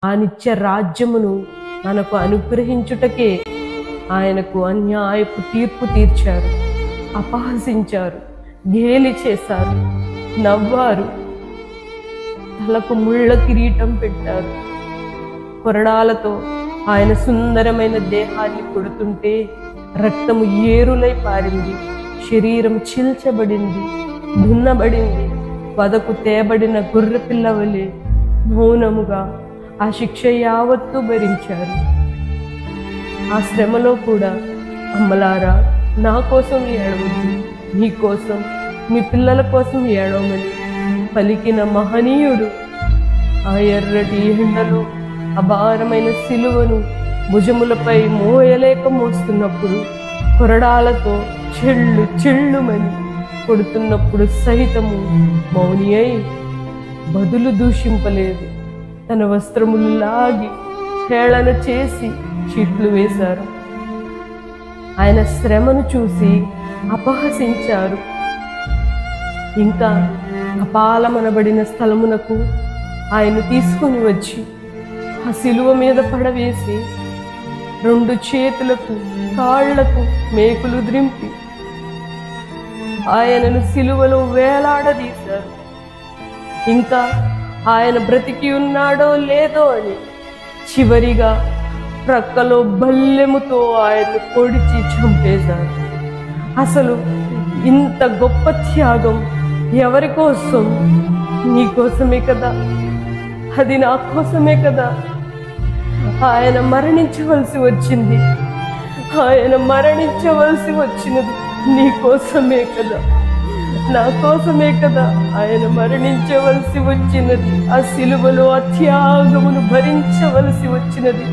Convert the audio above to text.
ఆ నిత్య రాజ్యమును మనకు అనుగ్రహించుటకే ఆయనకు అన్యాయపు తీర్పు తీర్చారు, అపహసించారు, గేలి చేశారు, నవ్వారు, తలకు ముళ్ళ కిరీటం పెట్టారు. కొరడాలతో ఆయన సుందరమైన దేహాన్ని కొడుతుంటే రక్తము ఏరులై పారింది, శరీరం చీల్చబడింది, దున్నబడింది. వదకు తేబడిన గొర్రెపిల్ల వలె మౌనముగా ఆ శిక్ష యావత్తు భరించారు. ఆ శ్రమలో కూడా అమ్మలారా, నా కోసం ఏడవద్దు, మీ కోసం, మీ పిల్లల కోసం ఏడవమని పలికిన మహనీయుడు ఆ ఎర్రటి ఎండలో అపారమైన సిలువను భుజములపై మోయలేక మోస్తున్నప్పుడు, కొరడాలతో చెళ్ళు చెళ్ళుమని కొడుతున్నప్పుడు సహితము మౌని అయి బదులు దూషింపలేదు. తన వస్త్రములు లాగి హేళన చేసి చీట్లు వేశారు. ఆయన శ్రమను చూసి అపహసించారు. ఇంకా కపాలమనబడిన స్థలమునకు ఆయన తీసుకుని వచ్చి ఆ సిలువ మీద పడవేసి 2 చేతులకు కాళ్లకు మేకులు ద్రింపి ఆయనను సిలువలో వేలాడదీశారు. ఇంకా ఆయన బ్రతికి ఉన్నాడో లేదో అని చివరిగా ప్రక్కలో బల్లెముతో ఆయన్ను పొడిచి చంపేశారు. అసలు ఇంత గొప్ప త్యాగం ఎవరి కోసం? నీ కోసమే కదా, అది నా కోసమే కదా. ఆయన మరణించవలసి వచ్చింది, ఆయన మరణించవలసి వచ్చినది నీ కోసమే కదా, నా కోసమే కదా ఆయన మరణించవలసి వచ్చినది. ఆ సిలువలో ఆ త్యాగమును భరించవలసి వచ్చినది